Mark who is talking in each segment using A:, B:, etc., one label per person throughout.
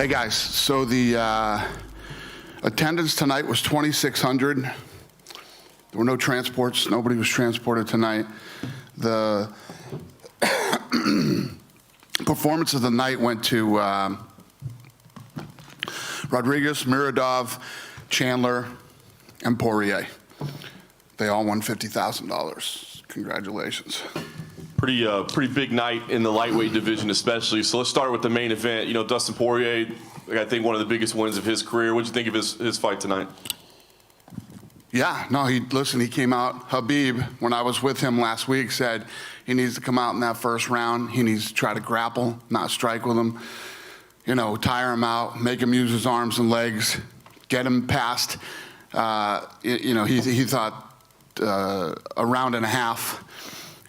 A: Hey guys, so the attendance tonight was 2,600. There were no transports. Nobody was transported tonight. The performance of the night went to Rodriguez, Miradov, Chandler, and Poirier. They all won $50,000. Congratulations.
B: Pretty big night in the lightweight division, especially. So let's start with the main event. You know, Dustin Poirier, I think one of the biggest wins of his career. What did you think of his fight tonight?
A: Yeah, no, he came out. Habib, when I was with him last week, said he needs to come out in that first round. He needs to try to grapple, not strike with him. You know, tire him out, make him use his arms and legs, get him past. You know, he thought a round and a half.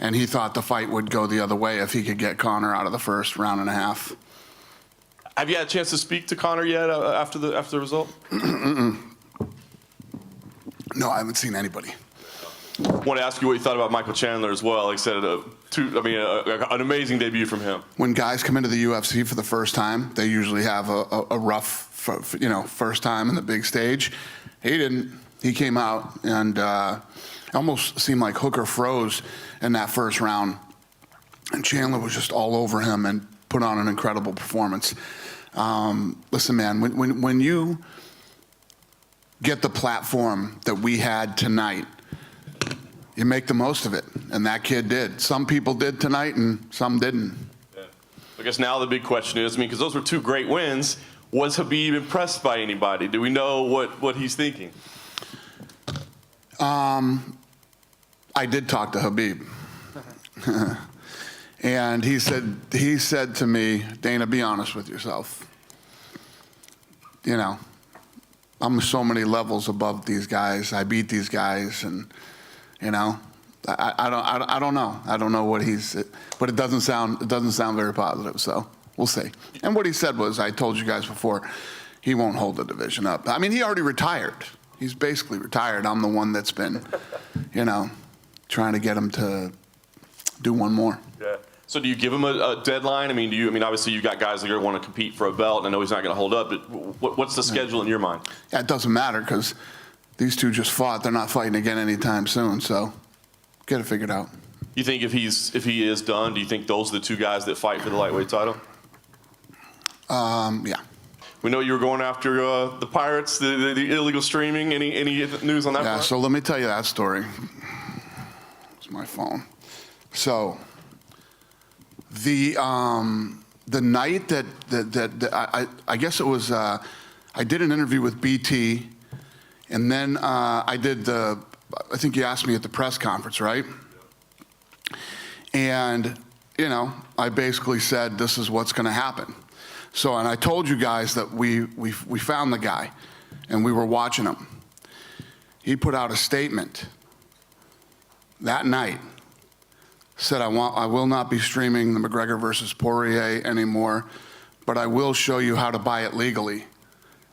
A: And he thought the fight would go the other way if he could get Conor out of the first round and a half.
B: Have you had a chance to speak to Conor yet after the result?
A: No, I haven't seen anybody.
B: I want to ask you what you thought about Michael Chandler as well. Like I said, an amazing debut from him.
A: When guys come into the UFC for the first time, they usually have a rough, first time in the big stage. He didn't. He came out and almost seemed like Hooker froze in that first round, and Chandler was just all over him and put on an incredible performance. Listen, man, when you get the platform that we had tonight, you make the most of it, and that kid did. Some people did tonight, and some didn't.
B: Yeah. I guess now the big question is, because those were two great wins, was Habib impressed by anybody? Do we know what he's thinking?
A: I did talk to Habib, and he said to me, Dana, be honest with yourself. You know, I'm so many levels above these guys. I beat these guys, and you know, I don't know. I don't know what but it doesn't sound very positive. So we'll see. And what he said was, I told you guys before, he won't hold the division up. I mean, he already retired. He's basically retired. I'm the one that's been, you know, trying to get him to do one more.
B: Yeah. So do you give him a deadline? I mean, obviously you got guys that are going to want to compete for a belt, and I know he's not going to hold up. But what's the schedule in your mind?
A: Yeah, it doesn't matter because these two just fought. They're not fighting again anytime soon. So get it figured out.
B: You think if he is done, do you think those are the two guys that fight for the lightweight title?
A: Yeah.
B: We know you were going after the Pirates, the illegal streaming. Any news on that?
A: Yeah.
B: Part?
A: So let me tell you that story. It's my phone. So the night that I guess it was I did an interview with BT, and then I did I think you asked me at the press conference, right? And you know, I basically said this is what's going to happen. So, and I told you guys that we found the guy, and we were watching him. He put out a statement that night, said, I will not be streaming the McGregor versus Poirier anymore, but I will show you how to buy it legally,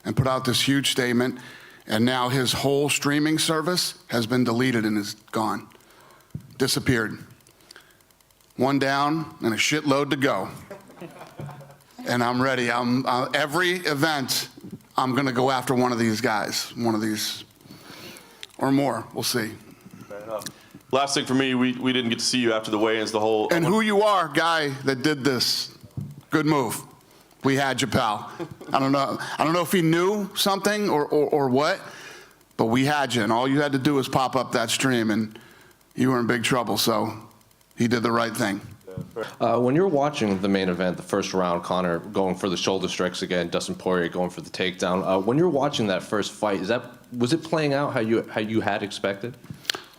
A: and put out this huge statement, and now his whole streaming service has been deleted and is gone, disappeared. One down and a shitload to go. And I'm ready. Every event, I'm going to go after one of these guys, or more. We'll see.
B: Fair enough. Last thing for me, we didn't get to see you after the weigh-ins.
A: And who you are, guy that did this? Good move. We had you, pal. I don't know if he knew something or what, but we had you, and all you had to do was pop up that stream, and you were in big trouble. So he did the right thing.
C: When you're watching the main event, the first round, Conor going for the shoulder strikes again, Dustin Poirier going for the takedown. When you're watching that first fight, was it playing out how you had expected?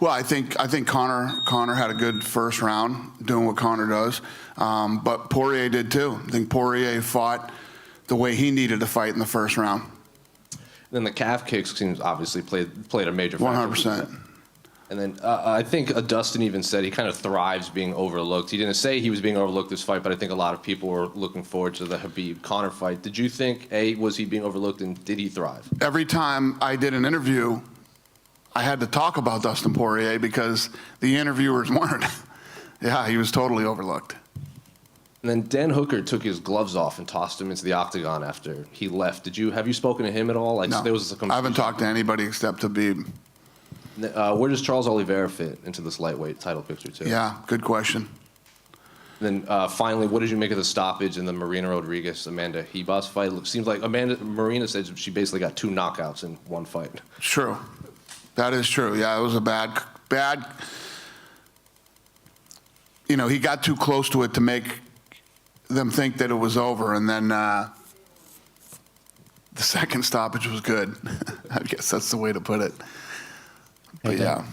A: Well, I think Conor had a good first round, doing what Conor does, but Poirier did too. I think Poirier fought the way he needed to fight in the first round.
C: Then the calf kicks seems obviously played a major factor.
A: 100%.
C: And then I think Dustin even said he kind of thrives being overlooked. He didn't say he was being overlooked this fight, but I think a lot of people were looking forward to the Habib-Conor fight. Did you think, A, was he being overlooked, and did he thrive?
A: Every time I did an interview, I had to talk about Dustin Poirier because the interviewers weren't. Yeah, he was totally overlooked.
C: And then Dan Hooker took his gloves off and tossed him into the octagon after he left. Have you spoken to him at all?
A: No,
C: There was
A: I haven't talked to anybody except Khabib.
C: Where does Charles Oliveira fit into this lightweight title picture, too?
A: Yeah, good question.
C: And then finally, what did you make of the stoppage in the Marina Rodriguez-Amanda Ribas fight? It seems like Marina said she basically got 2 knockouts in one fight.
A: True. That is true. Yeah, it was a bad. You know, he got too close to it to make them think that it was over, and then the second stoppage was good. I guess that's the way to put it. But yeah.